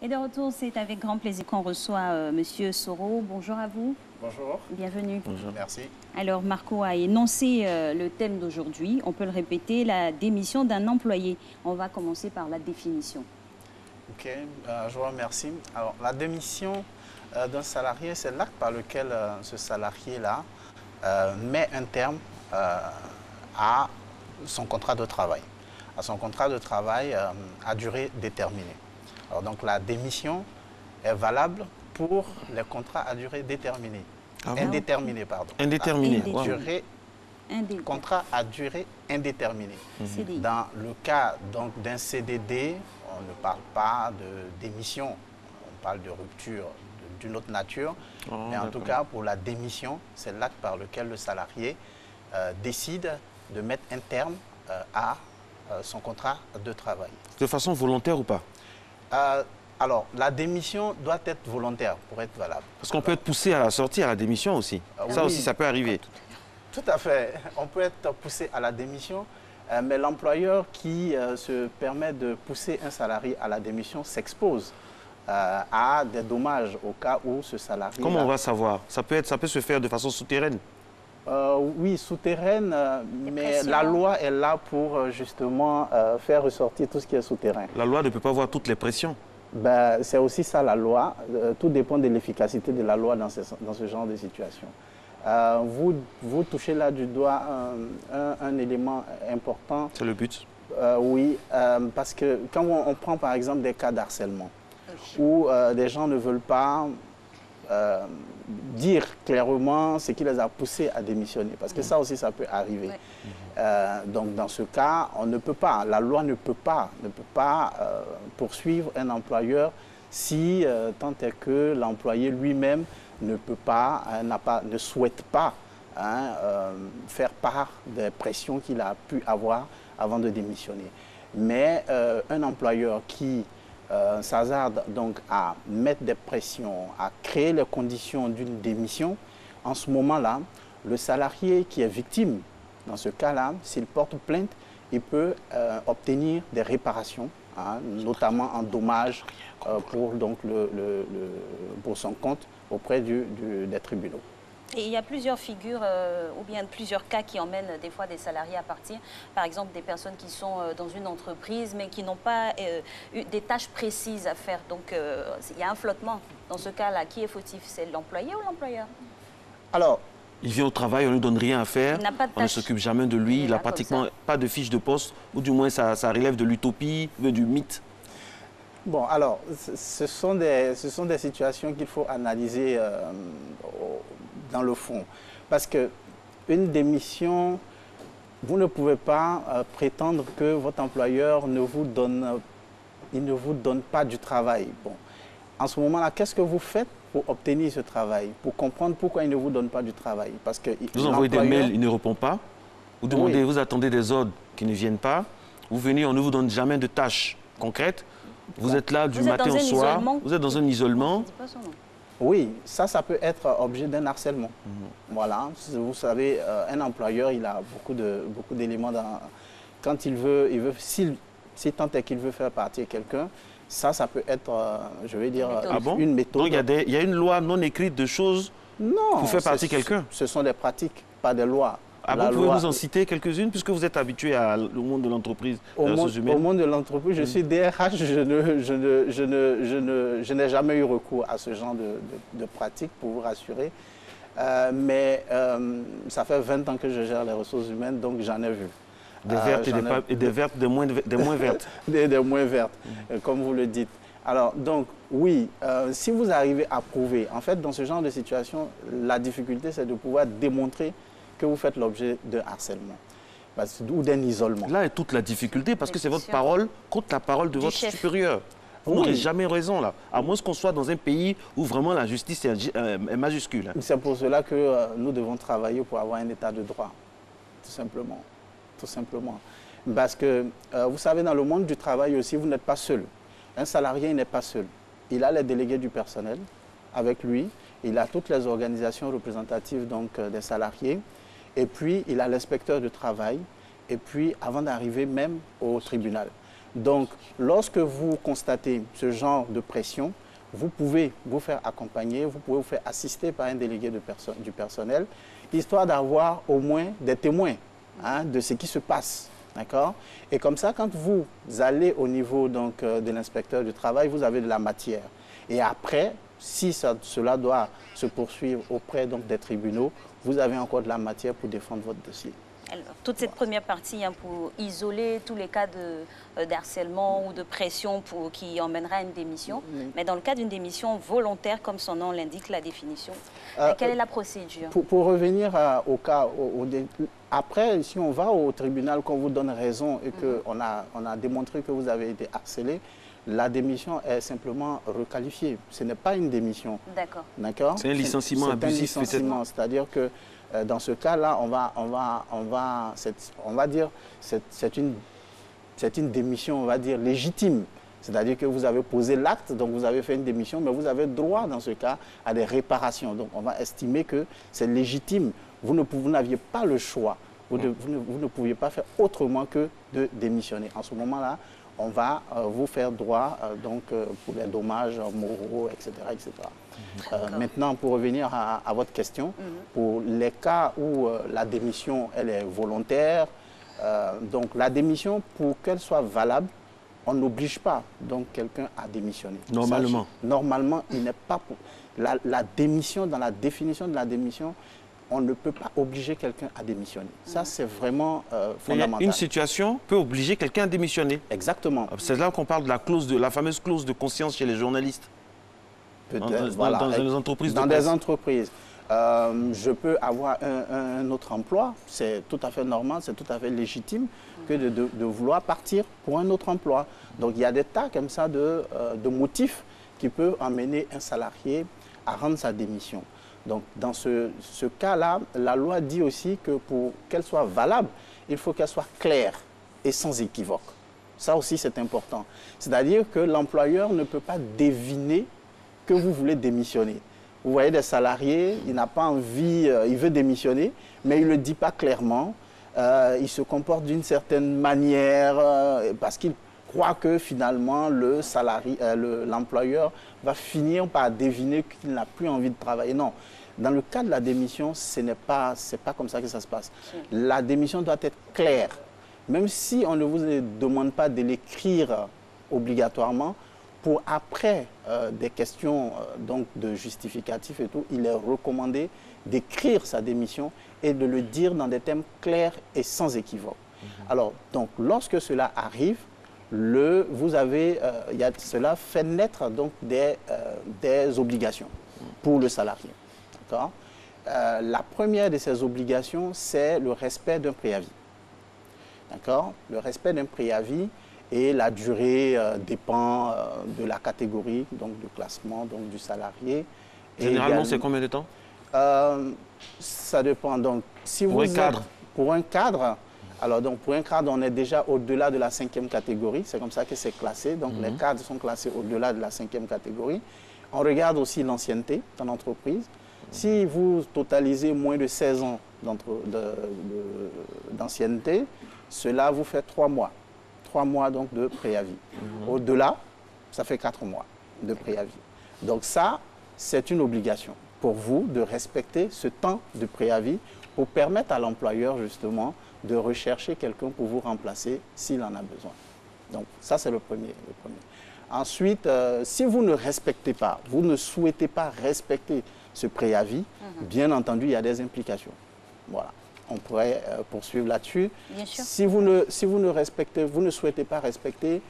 Et de retour, c'est avec grand plaisir qu'on reçoit Monsieur Soro. Bonjour à vous. Bonjour. Bienvenue. Bonjour. Merci. Alors, Marco a énoncé le thème d'aujourd'hui. On peut le répéter, la démission d'un employé. On va commencer par la définition. Ok, je vous remercie. Alors, la démission d'un salarié, c'est l'acte par lequel ce salarié-là met un terme à son contrat de travail. À son contrat de travail à durée déterminée. Alors, donc, la démission est valable pour les contrats à durée déterminée. Ah bon? Indéterminée, pardon. Indéterminée. Wow. Contrat à durée indéterminée. Dans le cas d'un CDD, on ne parle pas de démission, on parle de rupture d'une autre nature. Mais en tout cas, pour la démission, c'est l'acte par lequel le salarié décide de mettre un terme à son contrat de travail. De façon volontaire ou pas? Alors, la démission doit être volontaire pour être valable. Parce qu'on peut être poussé à la sortie, à la démission aussi. Ça oui. aussi, ça peut arriver. Tout à fait. On peut être poussé à la démission, mais l'employeur qui se permet de pousser un salarié à la démission s'expose à des dommages au cas où ce salarié... Comment on va savoir? Ça peut se faire de façon souterraine. Oui, souterraine, mais la loi est là pour justement faire ressortir tout ce qui est souterrain. La loi ne peut pas voir toutes les pressions. Ben, c'est aussi ça la loi. Tout dépend de l'efficacité de la loi dans ce genre de situation. Vous touchez là du doigt un élément important. C'est le but. Oui, parce que quand on prend par exemple des cas d'harcèlement, où des gens ne veulent pas dire clairement ce qui les a poussés à démissionner, parce que ça aussi, ça peut arriver. Donc, dans ce cas, on ne peut pas, la loi ne peut pas poursuivre un employeur si tant est que l'employé lui-même ne peut pas, ne souhaite pas faire part des pressions qu'il a pu avoir avant de démissionner. Mais un employeur qui s'hasarde donc à mettre des pressions, à créer les conditions d'une démission, en ce moment-là, le salarié qui est victime, dans ce cas-là, s'il porte plainte, il peut obtenir des réparations, notamment en dommages pour, donc, pour son compte auprès des tribunaux. Et il y a plusieurs figures ou bien plusieurs cas qui emmènent des fois des salariés à partir. Par exemple, des personnes qui sont dans une entreprise mais qui n'ont pas eu des tâches précises à faire. Donc, il y a un flottement. Dans ce cas-là, qui est fautif? C'est l'employé ou l'employeur? Alors, il vient au travail, on ne lui donne rien à faire, on ne s'occupe jamais de lui, il n'a pratiquement pas de fiche de poste, ou du moins ça relève de l'utopie, du mythe. Bon, alors, ce sont des situations qu'il faut analyser dans le fond. Parce qu'une démission, vous ne pouvez pas prétendre que votre employeur ne vous donne pas du travail. Bon, en ce moment-là, qu'est-ce que vous faites pour obtenir ce travail, pour comprendre pourquoi il ne vous donne pas du travail? Parce que vous envoyez des mails, il ne répond pas. Vous demandez, vous attendez des ordres qui ne viennent pas. Vous venez, on ne vous donne jamais de tâches concrètes. Vous êtes là du matin au soir. Vous êtes dans un isolement. Oui, ça peut être objet d'un harcèlement. Voilà, vous savez, un employeur, il a beaucoup d'éléments dans... Quand il veut si tant est qu'il veut faire partir quelqu'un, ça peut être, je vais dire, une méthode. Donc il y a une loi non écrite de choses pour faire partir quelqu'un? Ce sont des pratiques, pas des lois. Vous pouvez nous en citer quelques-unes, puisque vous êtes habitué au monde de l'entreprise, au monde de l'entreprise, je suis DRH, je n'ai jamais eu recours à ce genre de pratiques, pour vous rassurer. Mais ça fait 20 ans que je gère les ressources humaines, donc j'en ai vu. Des vertes et des vertes, des moins vertes. des moins vertes, comme vous le dites. Alors, donc, oui, si vous arrivez à prouver, en fait, dans ce genre de situation, la difficulté, c'est de pouvoir démontrer que vous faites l'objet d'un harcèlement ou d'un isolement. Là est toute la difficulté, parce que c'est votre parole contre la parole de votre supérieur. Vous n'aurez jamais raison, là, à moins qu'on soit dans un pays où vraiment la justice est majuscule. C'est pour cela que nous devons travailler pour avoir un état de droit, tout simplement. Tout simplement. Parce que, vous savez, dans le monde du travail aussi, vous n'êtes pas seul. Un salarié n'est pas seul. Il a les délégués du personnel avec lui, il a toutes les organisations représentatives donc, des salariés, et puis il a l'inspecteur du travail, et puis avant d'arriver même au tribunal. Donc, lorsque vous constatez ce genre de pression, vous pouvez vous faire accompagner, vous pouvez vous faire assister par un délégué du personnel, histoire d'avoir au moins des témoins de ce qui se passe. D'accord? Et comme ça, quand vous allez au niveau donc, de l'inspecteur du travail, vous avez de la matière. Et après, si cela doit se poursuivre auprès donc, des tribunaux, vous avez encore de la matière pour défendre votre dossier. Alors, toute cette première partie pour isoler tous les cas de harcèlement ou de pression qui emmènera à une démission. Mais dans le cas d'une démission volontaire, comme son nom l'indique, la définition, quelle est la procédure? Pour revenir au cas, après, si on va au tribunal, qu'on vous donne raison et qu'on a démontré que vous avez été harcelé, la démission est simplement requalifiée. Ce n'est pas une démission. D'accord. D'accord? C'est un licenciement abusif, peut-être. C'est-à-dire que dans ce cas-là, on va dire c'est une démission, on va dire, légitime. C'est-à-dire que vous avez posé l'acte, donc vous avez fait une démission, mais vous avez droit, dans ce cas, à des réparations. Donc on va estimer que c'est légitime. Vous n'aviez pas le choix. Vous ne pouviez pas faire autrement que de démissionner. En ce moment-là, on va vous faire droit pour les dommages moraux, etc. etc. Maintenant, pour revenir à votre question, pour les cas où la démission elle est volontaire, donc la démission, pour qu'elle soit valable, on n'oblige pas donc quelqu'un à démissionner. Normalement. Normalement, il n'est pas pour la démission, dans la définition de la démission, on ne peut pas obliger quelqu'un à démissionner. Ça, c'est vraiment fondamental. Une situation peut obliger quelqu'un à démissionner. Exactement. C'est là qu'on parle de la fameuse clause de conscience chez les journalistes. Dans les entreprises. Dans des entreprises. Je peux avoir un autre emploi, c'est tout à fait normal, c'est tout à fait légitime que de vouloir partir pour un autre emploi. Donc il y a des tas comme ça de motifs qui peuvent amener un salarié à rendre sa démission. Donc dans ce cas-là, la loi dit aussi que pour qu'elle soit valable, il faut qu'elle soit claire et sans équivoque. Ça aussi c'est important. C'est-à-dire que l'employeur ne peut pas deviner que vous voulez démissionner. Vous voyez des salariés, il n'a pas envie, il veut démissionner, mais il ne le dit pas clairement. Il se comporte d'une certaine manière parce qu'il croit que finalement l'employeur va finir par deviner qu'il n'a plus envie de travailler. Non, dans le cas de la démission, c'est pas comme ça que ça se passe. La démission doit être claire. Même si on ne vous demande pas de l'écrire obligatoirement, pour après des questions donc de justificatifs et tout, il est recommandé d'écrire sa démission et de le dire dans des termes clairs et sans équivoque. Alors, donc, lorsque cela arrive, cela fait naître donc des obligations pour le salarié. La première de ces obligations, c'est le respect d'un préavis. D'accord? Le respect d'un préavis. Et la durée dépend de la catégorie, donc du classement, donc du salarié. Généralement, c'est combien de temps? Ça dépend. Donc, si pour un cadre? Pour un cadre, alors donc pour un cadre, on est déjà au-delà de la 5e catégorie. C'est comme ça que c'est classé. Donc les cadres sont classés au-delà de la 5e catégorie. On regarde aussi l'ancienneté dans l'entreprise. Si vous totalisez moins de 16 ans d'ancienneté, cela vous fait 3 mois. 3 mois donc de préavis. Au-delà, ça fait 4 mois de préavis. Donc ça, c'est une obligation pour vous de respecter ce temps de préavis pour permettre à l'employeur justement de rechercher quelqu'un pour vous remplacer s'il en a besoin. Donc ça, c'est le premier. Ensuite, si vous ne respectez pas, vous ne souhaitez pas respecter ce préavis, bien entendu, il y a des implications. Voilà. On pourrait poursuivre là-dessus. Si vous ne souhaitez pas respecter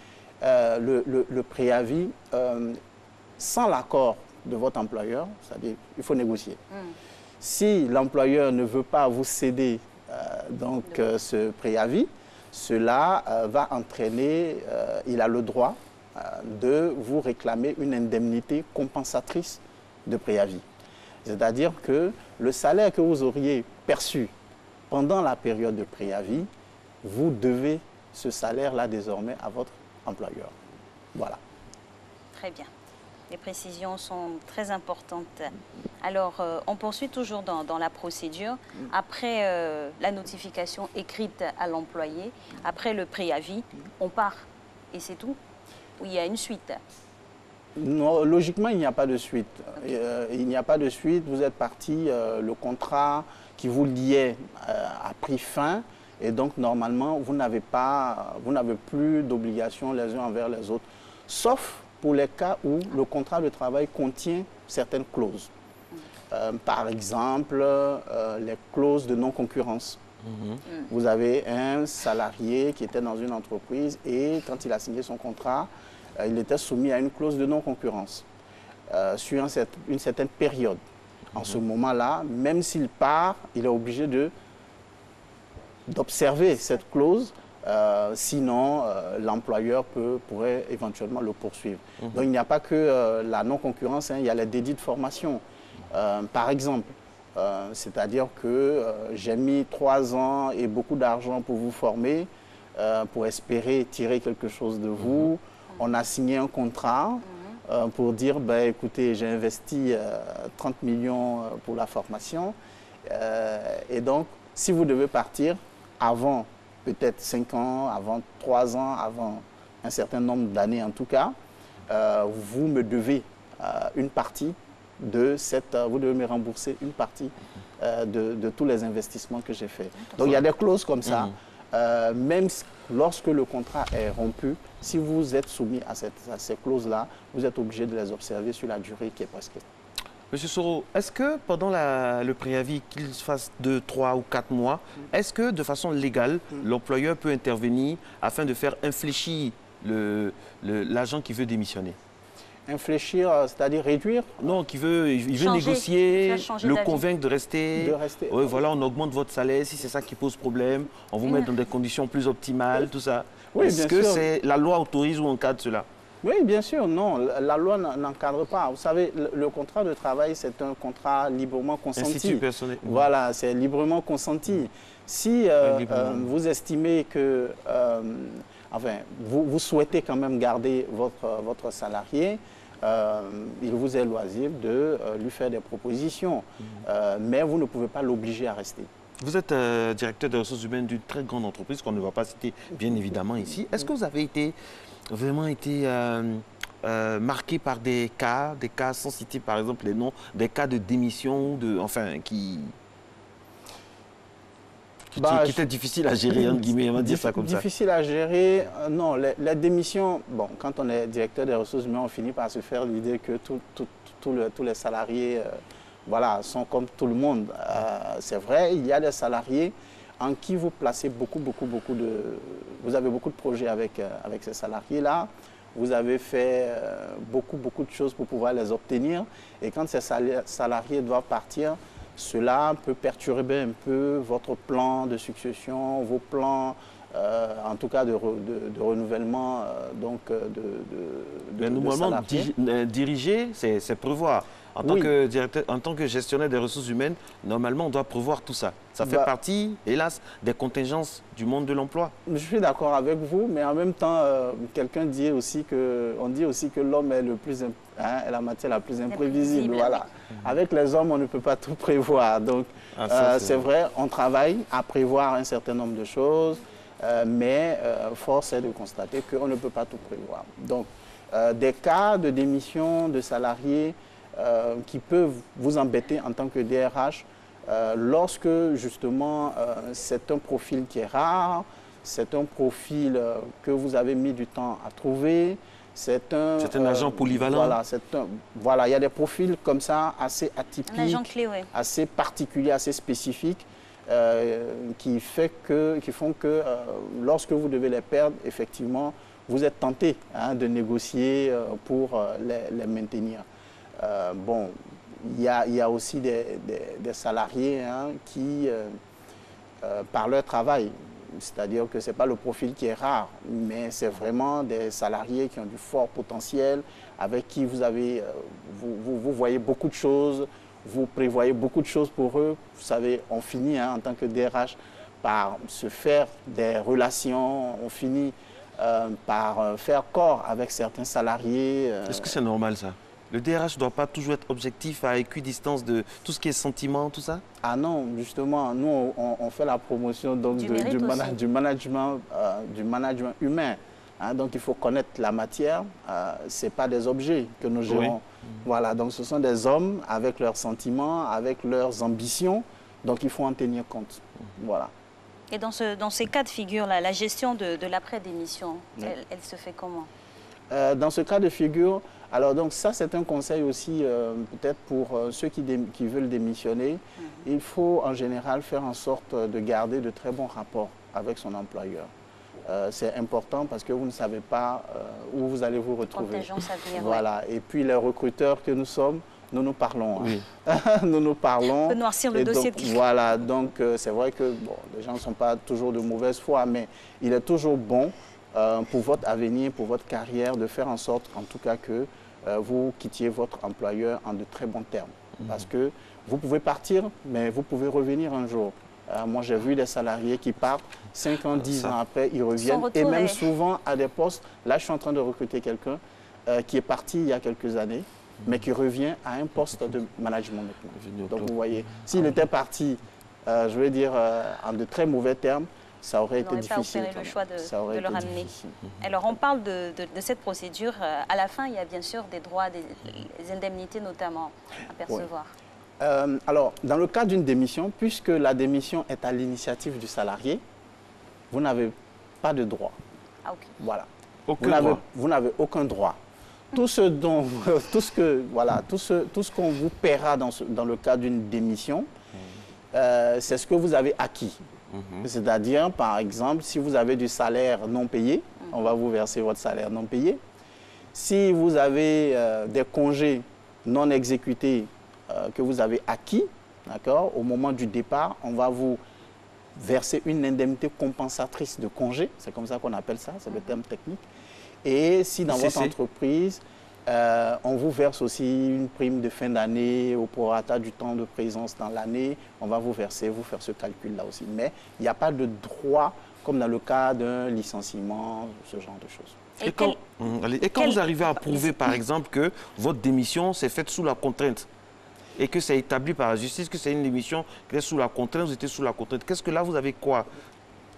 le préavis sans l'accord de votre employeur, c'est-à-dire il faut négocier. Si l'employeur ne veut pas vous céder ce préavis, cela va entraîner, il a le droit de vous réclamer une indemnité compensatrice de préavis. C'est-à-dire que le salaire que vous auriez perçu pendant la période de préavis, vous devez ce salaire-là désormais à votre employeur. Voilà. Très bien. Les précisions sont très importantes. Alors, on poursuit toujours dans la procédure. Après la notification écrite à l'employé, après le préavis, on part et c'est tout? Ou il y a une suite? Non, logiquement, il n'y a pas de suite. Okay. Il n'y a pas de suite. Vous êtes parti, le contrat qui vous liait a pris fin. Et donc, normalement, vous n'avez plus d'obligations les uns envers les autres. Sauf pour les cas où le contrat de travail contient certaines clauses. Par exemple, les clauses de non-concurrence. Vous avez un salarié qui était dans une entreprise et quand il a signé son contrat, il était soumis à une clause de non-concurrence sur une certaine période. En ce moment-là, même s'il part, il est obligé d'observer cette clause, sinon l'employeur pourrait éventuellement le poursuivre. Donc il n'y a pas que la non-concurrence, il y a les dédits de formation. Par exemple, c'est-à-dire que j'ai mis 3 ans et beaucoup d'argent pour vous former, pour espérer tirer quelque chose de vous. On a signé un contrat pour dire, ben, écoutez, j'ai investi 30 millions pour la formation. Et donc, si vous devez partir avant peut-être 5 ans, avant 3 ans, avant un certain nombre d'années en tout cas, vous me devez une partie de cette... vous devez me rembourser une partie de tous les investissements que j'ai faits. Donc, il y a des clauses comme ça. Même lorsque le contrat est rompu, si vous êtes soumis à ces clauses-là, vous êtes obligé de les observer sur la durée qui est prescrite. Monsieur Soro, est-ce que pendant le préavis, qu'il se fasse 2, 3 ou 4 mois, est-ce que de façon légale, l'employeur peut intervenir afin de faire infléchir l'agent qui veut démissionner? Infléchir, c'est-à-dire réduire? Non, il veut négocier, le convaincre de rester. Oui, voilà, on augmente votre salaire si c'est ça qui pose problème. On vous met dans des conditions plus optimales, tout ça. Oui, est-ce que la loi autorise ou encadre cela? Oui, bien sûr, non. La loi n'encadre pas. Vous savez, le contrat de travail, c'est un contrat librement consenti. Institut personnel. Voilà, c'est librement consenti. Si vous estimez que... enfin, vous souhaitez quand même garder votre salarié, il vous est loisible de lui faire des propositions, mais vous ne pouvez pas l'obliger à rester. Vous êtes directeur des ressources humaines d'une très grande entreprise qu'on ne va pas citer bien évidemment ici. Est-ce que vous avez vraiment été marqué par des cas sans citer par exemple les noms, des cas de démission, qui était difficile à gérer, entre guillemets, on va dire ça comme ça. Difficile à gérer, non. La démission, bon, quand on est directeur des ressources humaines, on finit par se faire l'idée que tous les salariés voilà, sont comme tout le monde. C'est vrai, il y a des salariés en qui vous placez vous avez beaucoup de projets avec ces salariés-là. Vous avez fait beaucoup de choses pour pouvoir les obtenir. Et quand ces salariés doivent partir, cela peut perturber un peu votre plan de succession, vos plans, en tout cas de renouvellement normalement, diriger, c'est prévoir. En tant que gestionnaire des ressources humaines, normalement, on doit prévoir tout ça. Ça fait partie, hélas, des contingences du monde de l'emploi. Je suis d'accord avec vous, mais en même temps, on dit aussi que l'homme est est la matière la plus imprévisible. Voilà. Avec les hommes, on ne peut pas tout prévoir. Donc, c'est vrai, on travaille à prévoir un certain nombre de choses, mais force est de constater qu'on ne peut pas tout prévoir. Donc, des cas de démission de salariés qui peuvent vous embêter en tant que DRH lorsque justement c'est un profil qui est rare, c'est un profil que vous avez mis du temps à trouver, c'est un agent polyvalent. Voilà, il y a des profils comme ça assez atypiques, un agent clé, ouais. assez particuliers, assez spécifiques qui font que lorsque vous devez les perdre, effectivement, vous êtes tenté de négocier pour les maintenir. Bon, il y a aussi des salariés qui, par leur travail, c'est-à-dire que ce n'est pas le profil qui est rare, mais c'est vraiment des salariés qui ont du fort potentiel, avec qui vous voyez beaucoup de choses, vous prévoyez beaucoup de choses pour eux. Vous savez, on finit en tant que DRH par se faire des relations, on finit par faire corps avec certains salariés. Est-ce que c'est normal ça ? Le DRH ne doit pas toujours être objectif à équidistance de tout ce qui est sentiment, tout ça? Ah non, justement, nous, on fait la promotion donc, du management humain. Hein, donc il faut connaître la matière, ce n'est pas des objets que nous gérons. Oui. Voilà, donc ce sont des hommes avec leurs sentiments, avec leurs ambitions, donc il faut en tenir compte. Voilà. Et dans ces cas de figure-là, la gestion de l'après-démission, oui. elle se fait comment? Dans ce cas de figure, alors donc ça c'est un conseil aussi peut-être pour ceux qui veulent démissionner. Il faut en général faire en sorte de garder de très bons rapports avec son employeur. C'est important parce que vous ne savez pas où vous allez vous retrouver. Contingence à venir, voilà. Oui. Et puis les recruteurs que nous sommes, nous nous parlons. Oui. Nous nous parlons. On peut noircir le dossier. Donc, voilà, donc c'est vrai que bon, les gens ne sont pas toujours de mauvaise foi, mais il est toujours bon pour votre avenir, pour votre carrière, de faire en sorte en tout cas que vous quittiez votre employeur en de très bons termes. Parce que vous pouvez partir, mais vous pouvez revenir un jour. Moi, j'ai vu des salariés qui partent 5 ans, 10 ans après, ils reviennent. Et même souvent à des postes. Là, je suis en train de recruter quelqu'un qui est parti il y a quelques années, mais qui revient à un poste de management maintenant. Donc, vous voyez, s'il était parti, je vais dire, en de très mauvais termes, ça aurait été difficile. On n'aurait pas opéré le choix de le ramener. Alors, on parle de cette procédure. À la fin, il y a bien sûr des droits, des indemnités notamment à percevoir. Oui. Alors, dans le cas d'une démission, puisque la démission est à l'initiative du salarié, vous n'avez pas de droit. Ah, ok. Voilà. Vous n'avez aucun droit. Tout ce qu'on vous paiera dans le cas d'une démission, c'est ce que vous avez acquis. C'est-à-dire, par exemple, si vous avez du salaire non payé, on va vous verser votre salaire non payé. Si vous avez des congés non exécutés que vous avez acquis, d'accord, au moment du départ, on va vous verser une indemnité compensatrice de congé. C'est comme ça qu'on appelle ça, c'est le terme technique. Et si dans votre entreprise, on vous verse aussi une prime de fin d'année au prorata du temps de présence dans l'année, on va vous faire ce calcul-là aussi. Mais il n'y a pas de droit, comme dans le cas d'un licenciement, ce genre de choses. Et quand vous arrivez à prouver, par exemple, que votre démission s'est faite sous la contrainte, et que c'est établi par la justice, que c'est une démission qui est sous la contrainte, vous étiez sous la contrainte, qu'est-ce que là, vous avez quoi?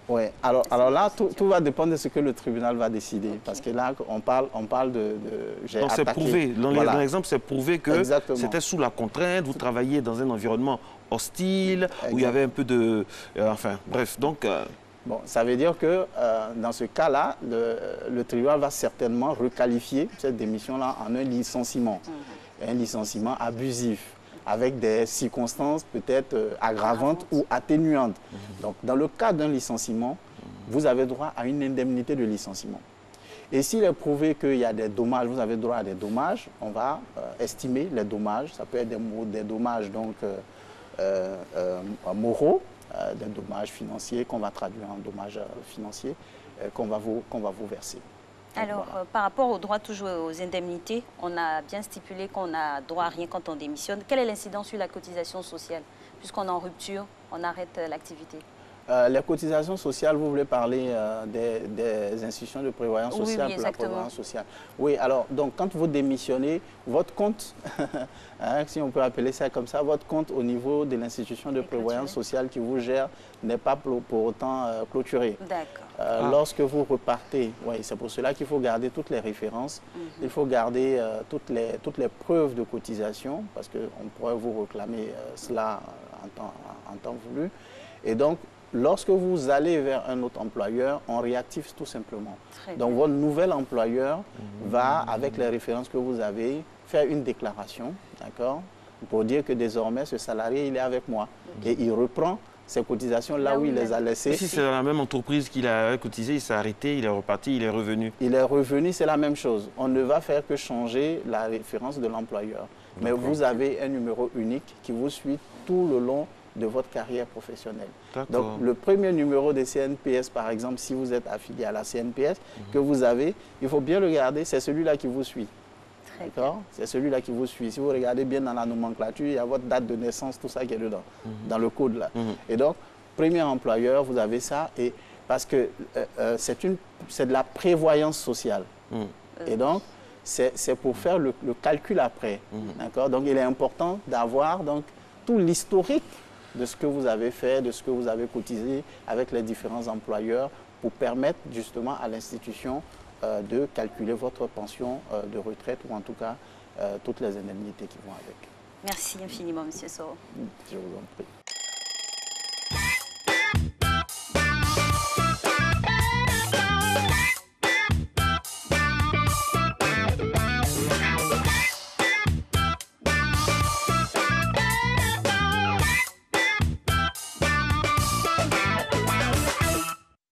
Oui, alors là, tout va dépendre de ce que le tribunal va décider. Okay. Parce que là, on parle de donc c'est prouvé. Dans l'exemple, c'est prouvé que c'était sous la contrainte, vous travailliez dans un environnement hostile, où il y avait un peu de... enfin, bref, donc... Bon, ça veut dire que dans ce cas-là, le tribunal va certainement requalifier cette démission-là en un licenciement. Un licenciement abusif, avec des circonstances peut-être aggravantes ou atténuantes. Donc, dans le cas d'un licenciement, vous avez droit à une indemnité de licenciement. Et s'il est prouvé qu'il y a des dommages, vous avez droit à des dommages, on va estimer les dommages. Ça peut être des dommages donc, moraux, des dommages financiers qu'on va traduire en dommages financiers qu'on va vous verser. Alors, voilà. Par rapport au droit toujours aux indemnités, on a bien stipulé qu'on n'a droit à rien quand on démissionne. Quelle est l'incidence sur la cotisation sociale? Puisqu'on est en rupture, on arrête l'activité. Les cotisations sociales, vous voulez parler des institutions de prévoyance sociale? Oui, pour la prévoyance sociale. Oui, alors, donc, quand vous démissionnez, votre compte, hein, si on peut appeler ça comme ça, votre compte au niveau de l'institution de prévoyance sociale qui vous gère n'est pas pour autant clôturé. D'accord. Lorsque vous repartez, oui, c'est pour cela qu'il faut garder toutes les références, il faut garder toutes les preuves de cotisation, parce qu'on pourrait vous réclamer cela en temps voulu. Et donc, lorsque vous allez vers un autre employeur, on réactive tout simplement. Donc, votre nouvel employeur va, avec les références que vous avez, faire une déclaration, d'accord, pour dire que désormais, ce salarié, il est avec moi. Et il reprend ses cotisations là où il les a laissées. Si c'est la même entreprise qu'il a cotisé, il s'est arrêté, il est reparti, il est revenu. Il est revenu, c'est la même chose. On ne va faire que changer la référence de l'employeur. Mais vous avez un numéro unique qui vous suit tout le long de votre carrière professionnelle. Donc, le premier numéro de CNPS, par exemple, si vous êtes affilié à la CNPS, que vous avez, il faut bien le garder, c'est celui-là qui vous suit. D'accord? C'est celui-là qui vous suit. Si vous regardez bien dans la nomenclature, il y a votre date de naissance, tout ça qui est dedans, dans le code là. Et donc, premier employeur, vous avez ça, et parce que c'est de la prévoyance sociale. Et donc, c'est pour faire le calcul après. D'accord? Donc, il est important d'avoir tout l'historique de ce que vous avez fait, de ce que vous avez cotisé avec les différents employeurs pour permettre justement à l'institution de calculer votre pension de retraite ou en tout cas toutes les indemnités qui vont avec. Merci infiniment, M. Soro. Je vous en prie.